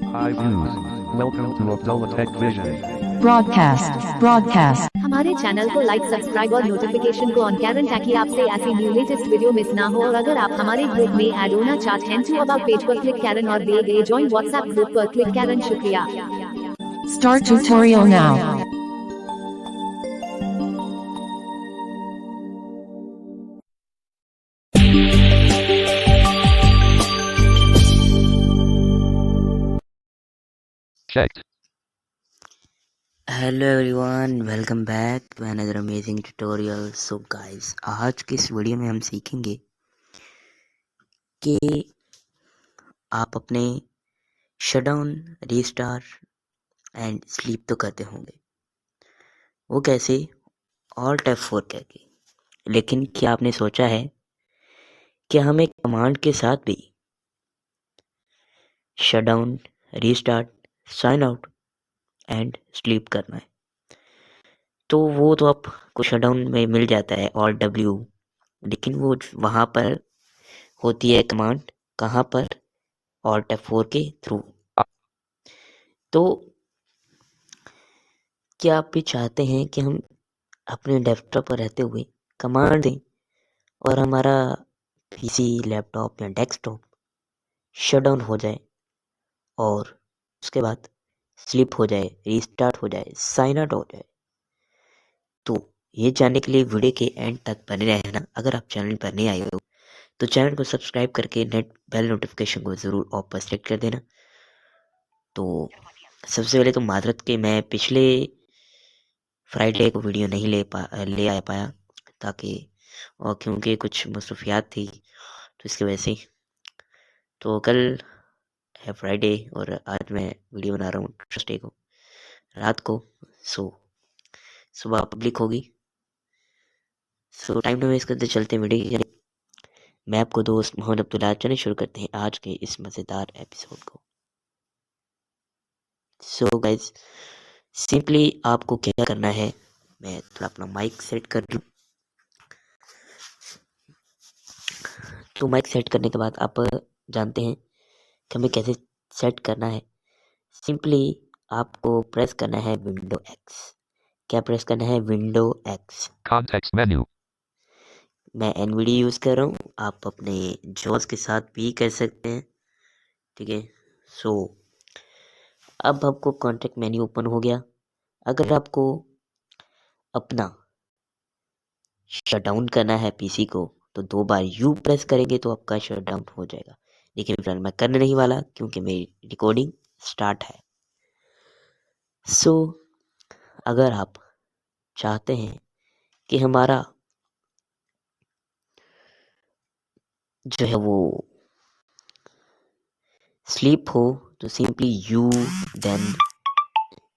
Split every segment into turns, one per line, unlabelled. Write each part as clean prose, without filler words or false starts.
Hi views. Welcome to Abdullah Tech Vision.
broadcast
हमारे channel को like subscribe और notification को ऑन करें ताकि आपसे ऐसी न्यू लेटेस्ट वीडियो मिस ना हो। और अगर आप हमारे ग्रुप में ऐड होना चाहते हैं तो अबाउट पेज पर क्लिक करें और दिए गए ज्वाइन व्हाट्सएप ग्रुप पर क्लिक करें। शुक्रिया।
start tutorial now.
Checked.
Hello everyone, welcome back to another amazing tutorial. So guys, आज की इस वीडियो में हम सीखेंगे कि आप अपने शटडाउन, रीस्टार्ट एंड स्लीप तो करते होंगे, वो कैसे, ऑल्ट F4 करके। लेकिन क्या आपने सोचा है कि हमें कमांड के साथ भी shutdown, restart, sign out and sleep करना है? तो वो तो आपको शटडाउन में मिल जाता है ऑल्ट W, लेकिन वो वहाँ पर होती है कमांड, कहाँ पर? ऑल्ट F4 के थ्रू। तो क्या आप भी चाहते हैं कि हम अपने डेस्कटॉप पर रहते हुए कमांड दें और हमारा पीसी, लैपटॉप या डेस्कटॉप शटडाउन हो जाए और उसके बाद स्लिप हो जाए, रीस्टार्ट हो जाए, साइन आउट हो जाए? तो ये जानने के लिए वीडियो के एंड तक बने रहना। अगर आप चैनल पर नए आए हो तो चैनल को सब्सक्राइब करके नेट बेल नोटिफिकेशन को ज़रूर ऑल पर सेलेक्ट कर देना। तो सबसे पहले तो माजरत के मैं पिछले फ्राइडे को वीडियो नहीं ले आ पाया, ताकि और क्योंकि कुछ मसरूफियात थी, तो इसकी वजह से। तो कल है फ्राइडे और आज मैं वीडियो बना रहा हूँ थर्सडे को रात को। सो सुबह पब्लिक होगी। सो टाइम न वेस्ट करते चलते वीडियो। मैं आपको दोस्त मोहम्मद अब्दुल्ला, चलिए शुरू करते हैं आज के इस मज़ेदार एपिसोड को। सो गाइज, सिंपली आपको क्या करना है, मैं थोड़ा अपना माइक सेट कर लूँ। तो माइक सेट करने के बाद आप जानते हैं कि हमें कैसे सेट करना है। सिंपली आपको प्रेस करना है विंडो एक्स। क्या प्रेस करना है? Window x.
Context menu.
मैं NVIDIA यूज़ कर रहा हूँ, आप अपने जॉस के साथ भी कर सकते हैं, ठीक है। सो अब आपको कॉन्टेक्ट मेन्यू ओपन हो गया। अगर आपको अपना शटडाउन करना है पीसी को तो 2 बार यू प्रेस करेंगे तो आपका शटडाउन हो जाएगा। लेकिन फिलहाल मैं करने नहीं वाला क्योंकि मेरी रिकॉर्डिंग स्टार्ट है। सो अगर आप चाहते हैं कि हमारा जो है वो स्लीप हो तो simply you then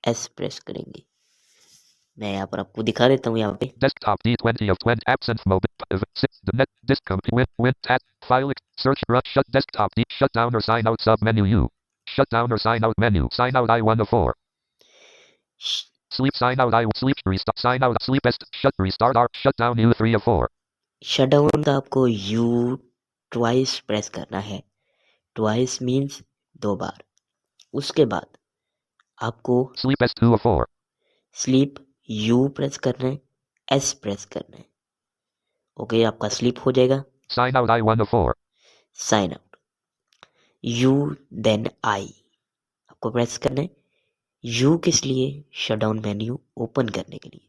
S press करेंगे। मैं यहाँ पर आपको दिखा देता हूँ। यहाँ पे
Desktop D20 of 20 absence mode. The net disk win tab file search shut desktop D shut down or sign out sub menu U. Shut down or sign out menu. Sign out I1 of 4. Sleep sign out I sleep restart sign out sleep est shut restart R shut down U3 of 4.
Shutdown का आपको you twice press करना है। Twice means 2 बार। उसके बाद आपको
Sleep S2 of 4.
Sleep you press करना है, S press करना है। ओके, आपका स्लीप हो जाएगा।
Sign out I1 of 4.
Sign out you then I आपको प्रेस करना है। यू किस लिए? शटडाउन मेन्यू ओपन करने के लिए।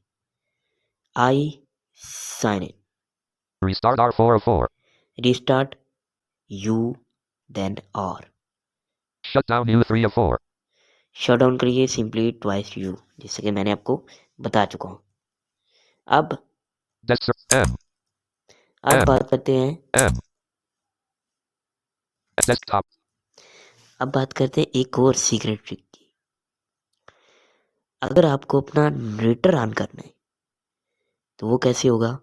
I sign in.
Restart R4 of 4.
Restart U then R.
Shut down U3 of 4.
Shut down करिए सिंपली ट्वाइस यू, जैसे कि मैंने आपको बता चुका हूँ। अब
M.
बात करते हैं
M. Desktop.
अब बात करते हैं एक और सीक्रेट ट्रिक की। अगर आपको अपना नरेटर ऑन करना है तो वो कैसे होगा,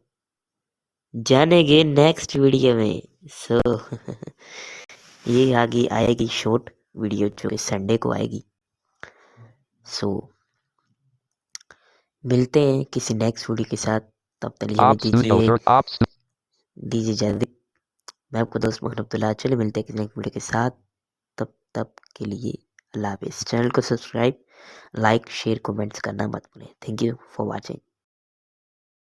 जानेंगे नेक्स्ट वीडियो में। सो ये आगे आएगी शॉर्ट वीडियो जो कि संडे को आएगी। सो मिलते हैं किसी नेक्स्ट वीडियो के साथ। तब तक लिए हमें दीजिए जल्दी। मैं आपको दोस्त मोहम्मद अब्दुल्ला, चलिए मिलते हैं किसी नेक्स्ट वीडियो के साथ। तब के लिए अल्लाह हाफिज़। चैनल को सब्सक्राइब, लाइक, शेयर, कमेंट्स करना मत भूलें। Thank you for watching.